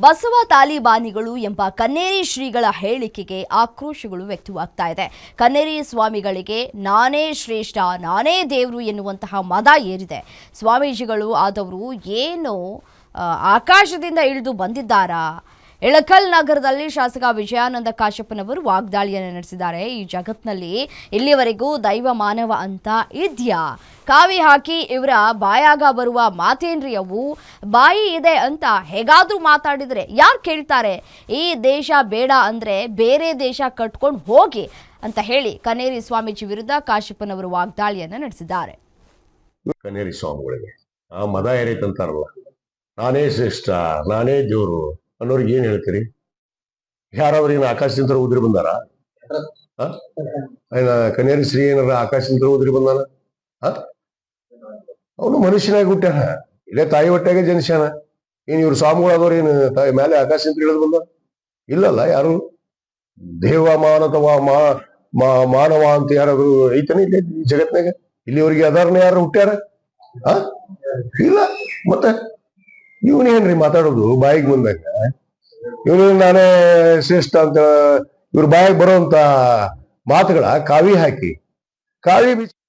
ಬಸವ ತಾಲಿಬಾನಿಗಳು ಎಂಬ ಕನ್ನೇರಿ ಶ್ರೀಗಳ ಹೇಳಿಕೆಗೆ ಆಕ್ರೋಶಗಳು ವ್ಯಕ್ತವಾಗ್ತಾ ಇದೆ. ಕನ್ನೇರಿ ಸ್ವಾಮಿಗಳಿಗೆ ನಾನೇ ಶ್ರೇಷ್ಠ, ನಾನೇ ದೇವರು ಎನ್ನುವಂತಹ ಮದ ಏರಿದೆ. ಸ್ವಾಮೀಜಿಗಳು ಆದವರು ಏನು ಆಕಾಶದಿಂದ ಇಳಿದು ಬಂದಿದ್ದಾರಾ? ಇಳಕಲ್ ನಗರದಲ್ಲಿ ಶಾಸಕ ವಿಜಯಾನಂದ ಕಾಶಪ್ಪನವರು ವಾಗ್ದಾಳಿಯನ್ನು ನಡೆಸಿದ್ದಾರೆ. ಈ ಜಗತ್ನಲ್ಲಿ ಇಲ್ಲಿವರೆಗೂ ದೈವ ಮಾನವ ಅಂತ ಇದ್ಯಾ? ಕಾವಿ ಹಾಕಿ ಇವರ ಬಾಯಾಗ ಬರುವ ಮಾತೇನ್ರಿ ಅವು? ಬಾಯಿ ಇದೆ ಅಂತ ಹೇಗಾದ್ರೂ ಮಾತಾಡಿದ್ರೆ ಯಾರು ಕೇಳ್ತಾರೆ? ಈ ದೇಶ ಬೇಡ ಅಂದ್ರೆ ಬೇರೆ ದೇಶ ಕಟ್ಕೊಂಡು ಹೋಗಿ ಅಂತ ಹೇಳಿ ಕನ್ನೇರಿ ಸ್ವಾಮೀಜಿ ವಿರುದ್ಧ ಕಾಶಪ್ಪನವರು ವಾಗ್ದಾಳಿಯನ್ನು ನಡೆಸಿದ್ದಾರೆ. ಕನ್ನೇರಿ ಸ್ವಾಮಿಗಳಿಗೆ ಆ ಮದ ಏರೈತಂತಾರಲ್ಲ, ನಾನೇ ಶ್ರೇಷ್ಠ, ನಾನೇ ದೇವರು ಅನ್ನೋರಿಗೆ ಏನ್ ಹೇಳ್ತೀರಿ? ಯಾರಾದ್ರೂ ಏನು ಆಕಾಶದಿಂದ ಉದ್ರಿ ಬಂದಾರ? ಕನ್ನೇರಿ ಶ್ರೀ ಏನಾರ ಆಕಾಶದಿಂದ ಉದ್ರಿ ಬಂದಾನ? ಅವನು ಮನುಷ್ಯನಾಗಿ ಹುಟ್ಟ್ಯಾನ, ಇಲ್ಲೇ ತಾಯಿ ಹೊಟ್ಟೆಗೆ ಜನಿಸ್ಯಾನ. ಏನ್ ಇವ್ರು ಸ್ವಾಮಿಗಳಾದವ್ರು ಏನು ತಾಯಿ ಮೇಲೆ ಆಕಾಶದಿಂದ ಇಳಿದು ಬಂದ? ಇಲ್ಲಲ್ಲ. ಯಾರು ದೇವ ಮಾನವ ಅಂತ ಯಾರಾದ್ರು ಐತನ ಇಲ್ಲ ಈ ಜಗತ್ನಾಗ? ಇಲ್ಲಿವರೆಗೆ ಅದಾರನ ಯಾರು ಹುಟ್ಟ್ಯಾರ? ಇಲ್ಲ. ಮತ್ತೆ ಇವನೇನ್ರಿ ಮಾತಾಡೋದು ಬಾಯಿಗೆ ಬಂದಾಗ? ಇವನು ನಾನೇ ಶ್ರೇಷ್ಠ ಅಂತ ಇವ್ರ ಬಾಯಿಗೆ ಬರುವಂತ ಮಾತುಗಳ ಕಾವಿ ಹಾಕಿ